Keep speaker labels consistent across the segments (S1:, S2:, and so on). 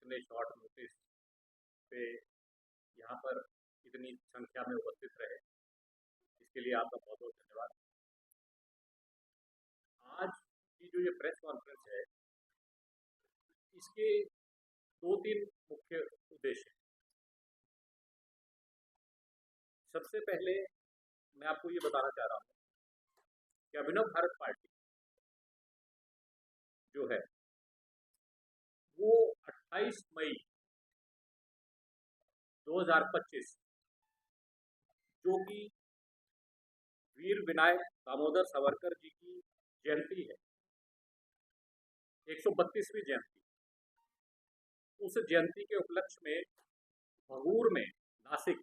S1: इतने short notice पे यहाँ पर इतनी संख्या में उपस्थित रहे, इसके लिए आपका बहुत बहुत धन्यवाद। आज की जो ये प्रेस कॉन्फ्रेंस है, इसके 2-3 मुख्य उद्देश्य हैं। सबसे पहले मैं आपको ये बताना चाह रहा हूँ कि अभिनव भारत पार्टी जो है वो 28 मई 2025 जो कि वीर विनायक दामोदर सावरकर जी की जयंती है, 132वीं जयंती, उस जयंती के उपलक्ष्य में भगूर में, नासिक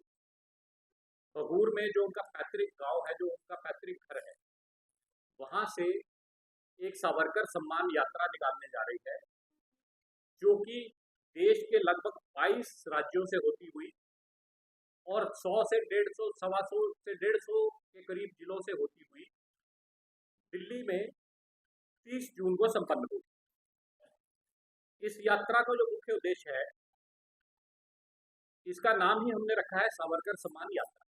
S1: भगूर में जो उनका पैतृक गांव है, जो उनका पैतृक घर है, वहां से एक सावरकर सम्मान यात्रा निकालने जा रही है, जो कि देश के लगभग 22 राज्यों से होती हुई और 100 से 150, 125 से 150 के करीब जिलों से होती हुई दिल्ली में 30 जून को संपन्न होगी। इस यात्रा का जो मुख्य उद्देश्य है, इसका नाम ही हमने रखा है सावरकर सम्मान यात्रा।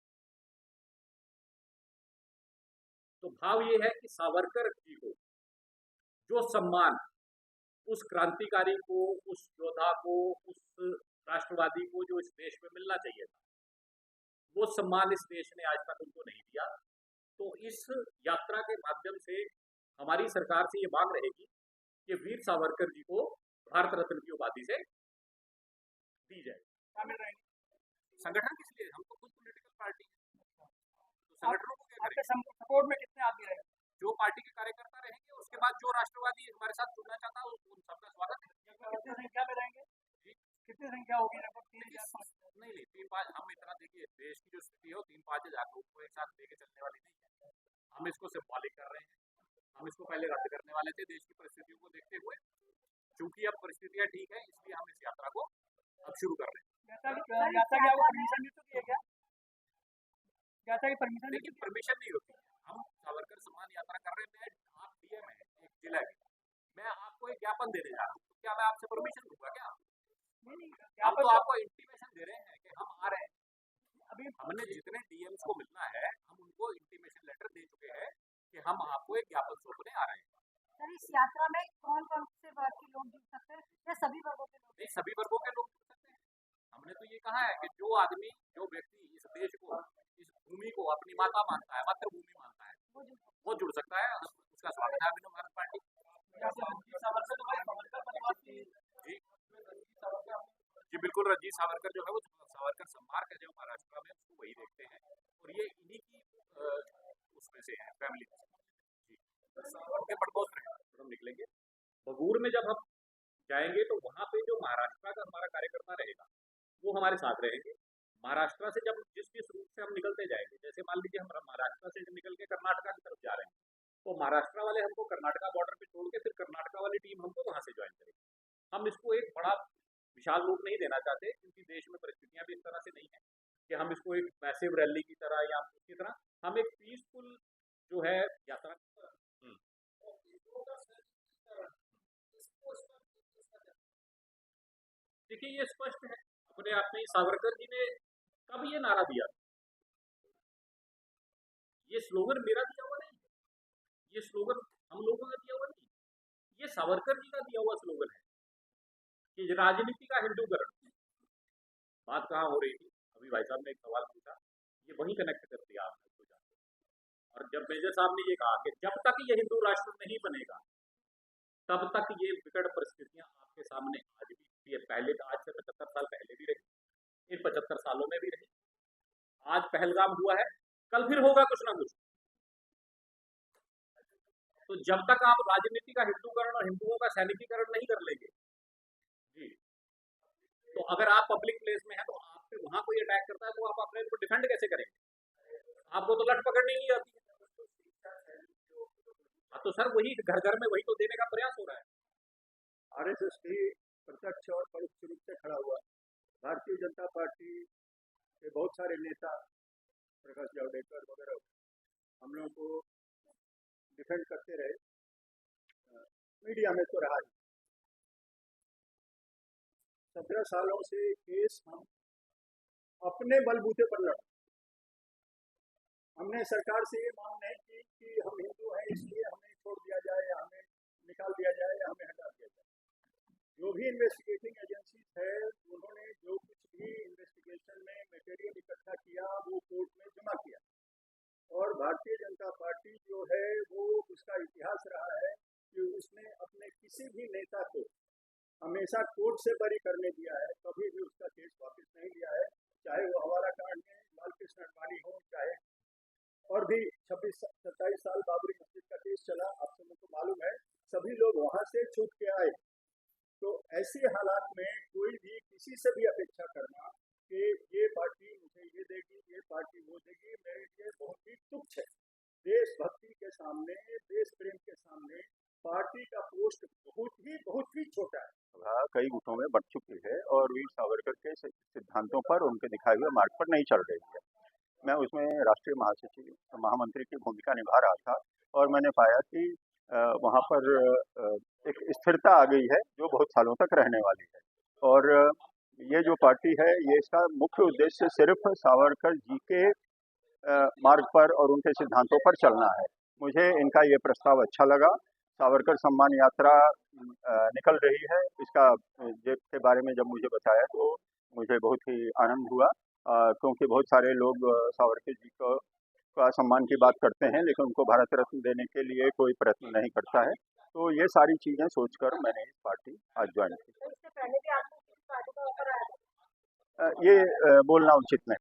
S1: तो भाव ये है कि सावरकर जी को जो सम्मान उस क्रांतिकारी को, उस योद्धा को, उस राष्ट्रवादी को जो इस देश में मिलना चाहिए था, वो सम्मान इस देश ने आज तक उनको नहीं दिया। तो इस यात्रा के माध्यम से हमारी सरकार से ये मांग रहेगी कि वीर सावरकर जी को भारत रत्न की उपाधि से दी जाए। संगठन किस लिए? हम तो खुद पॉलिटिकल पार्टी है, तो संगठनों को क्या करेंगे?
S2: सपोर्ट में कितने आदमी रहेंगे?
S1: जो पार्टी के कार्यकर्ता रहेंगे, उसके बाद जो राष्ट्रवादी हमारे साथ जुड़ना चाहता है उन सबका स्वागत है।
S2: कितनी संख्या में रहेंगे? कितनी संख्या होगी? लगभग 3-4-5?
S1: नहीं 3-5, हम इतना देखिए देश की जो स्थिति है वो 3-5 हजार लोग को एक साथ लेके चलने वाली नहीं है। हम इसको सिंबॉलिक कर रहे हैं, हम इसको पहले रद्द करने वाले थे देश की परिस्थितियों को देखते हुए। चूंकि अब परिस्थितियां ठीक है, इसलिए हम इस यात्रा को अब शुरू कर रहे हैं।
S2: यात्रा क्या वो परमिशन भी तो दिए क्या? यात्रा की परमिशन?
S1: लेकिन परमिशन नहीं होती। हम सावरकर सम्मान यात्रा कर रहे हैं, आप डीएम है एक जिला के, मैं आपको एक ज्ञापन देने जा रहा हूँ, तो क्या मैं आपसे परमिशन दूंगा क्या? हम तो आपको इंटीमेशन दे रहे हैं कि हम आ रहे हैं। अभी हमने जितने डीएम्स को मिलना है, हम उनको इंटीमेशन लेटर दे चुके हैं कि हम आपको एक ज्ञापन सौंपने आ रहे हैं।
S3: सर, इस यात्रा में कौन कौन से वर्ग के लोग जुड़ सकते हैं या सभी वर्गों के लोग?
S1: नहीं, सभी वर्गों के लोग जुड़ सकते हैं। हमने तो ये कहा है कि जो आदमी, जो व्यक्ति इस देश को, इस भूमि को अपनी माता मानता है, मातृभूमि मानता है, वो जुड़ सकता है। उसका स्वागत है अभिनव भारत पार्टी। जी बिल्कुल, रंजीत सावरकर जो है वो सावरकर सम्मार्क है जो महाराष्ट्र में, उसको वही देखते हैं, और ये इन्हीं की उसमें से है, फैमिली में से। जी बड़दोस्त रहे, हम निकलेंगे भगूर में। जब हम जाएंगे तो वहाँ पे जो महाराष्ट्र का हमारा कार्यकर्ता रहेगा वो हमारे साथ रहेंगे। महाराष्ट्र से जब जिस रूट से हम निकलते जाएंगे, जैसे मान लीजिए हम महाराष्ट्र से निकल के कर्नाटका की तरफ जा रहे हैं, तो महाराष्ट्र वाले हमको कर्नाटका बॉर्डर पे छोड़ के फिर कर्नाटका वाली टीम हमको वहां से ज्वाइन करेगी। हम इसको एक बड़ा विशाल रूप नहीं देना चाहते, क्योंकि देश में परिस्थितियां भी इस तरह से नहीं है कि हम इसको एक मैसिव रैली की तरह या उसकी तरह, हम एक पीसफुल जो है यात्रा। देखिए ये स्पष्ट है अपने आप में, सावरकर जी ने कब ये नारा दिया? ये स्लोगन मेरा दिया हुआ नहीं, ये स्लोगन हम लोगों का दिया हुआ नहीं, ये सावरकर जी का दिया हुआ स्लोगन है कि राजनीति का हिंदूकरण। बात कहाँ हो रही थी? अभी भाई साहब ने एक सवाल पूछा, ये वही कनेक्ट कर दिया आपने उसको जाके। और जब मेजर साहब ने ये कहा कि जब तक ये हिंदू राष्ट्र नहीं बनेगा तब तक ये विकट परिस्थितियां आपके सामने आज भी, ये पहले आज से 75 साल पहले भी रही, इन 75 सालों में भी रही। आज पहलगाम हुआ है, कल फिर होगा कुछ ना कुछ। तो जब तक आप राजनीति का हिंदूकरण और हिंदुओं का सैनिकीकरण नहीं कर लेंगे जी, तो अगर आप पब्लिक प्लेस में हैं तो आप पे वहां कोई अटैक करता है तो आप अपने को डिफेंड कैसे करेंगे? आपको तो लट पकड़नी नहीं आती है। तो सर वही घर घर में वही तो देने का प्रयास हो रहा है।
S2: आरएसएस भी प्रत्यक्ष और परोक्ष रूप से खड़ा हुआ। भारतीय जनता पार्टी के बहुत सारे नेता, प्रकाश जावड़ेकर वगैरह, हम लोगों को डिफेंड करते रहे, मीडिया में तो रहा ही। 17 सालों से केस हम अपने बलबूते पर लड़, हमने सरकार से ये मांग नहीं की कि हम हिंदू हैं इसलिए हमें छोड़ दिया जाए या हमें निकाल दिया जाए या हमें हटा दिया जाए। जो भी इन्वेस्टिगेटिंग एजेंसीज है उन्होंने जो कुछ भी इन्वेस्टिगेशन में मटेरियल इकट्ठा किया वो कोर्ट में जमा किया, और भारतीय जनता पार्टी जो है वो उसका इतिहास रहा है कि उसने अपने किसी भी नेता को हमेशा कोर्ट से बरी करने दिया है, कभी भी उसका केस वापस नहीं लिया है, चाहे वो हवाला कांड में लालकृष्ण अडवाणी हो, चाहे और भी 26-27 साल बाबरी मस्जिद का केस चला, आप सबको तो मालूम है, सभी लोग वहां से छूट के आए। तो ऐसे हालात में कोई भी किसी से भी अपेक्षा करना कि ये पार्टी मुझे ये देगी, ये पार्टी वो देगी, मेरे लिए बहुत ही तुच्छ है। देशभक्ति के सामने, देश प्रेम के सामने पार्टी का पोस्ट बहुत ही छोटा है।
S4: कई गुटों में बढ़ चुकी है और वीर सावरकर के सिद्धांतों पर, उनके दिखाए हुए मार्ग पर नहीं चल रही है। मैं उसमें राष्ट्रीय महासचिव महामंत्री की भूमिका निभा रहा था और मैंने पाया कि वहाँ पर एक स्थिरता आ गई है जो बहुत सालों तक रहने वाली है। और ये जो पार्टी है ये इसका मुख्य उद्देश्य सिर्फ सावरकर जी के मार्ग पर और उनके सिद्धांतों पर चलना है। मुझे इनका ये प्रस्ताव अच्छा लगा। सावरकर सम्मान यात्रा निकल रही है, इसका के बारे में जब मुझे बताया तो मुझे बहुत ही आनंद हुआ, क्योंकि बहुत सारे लोग सावरकर जी को का सम्मान की बात करते हैं लेकिन उनको भारत रत्न देने के लिए कोई प्रयत्न नहीं करता है। तो ये सारी चीज़ें सोचकर मैंने इस पार्टी आज ज्वाइन की।
S3: इससे पहले भी आपको किसी पार्टी का ऑफर आया था?
S4: ये बोलना उचित नहीं।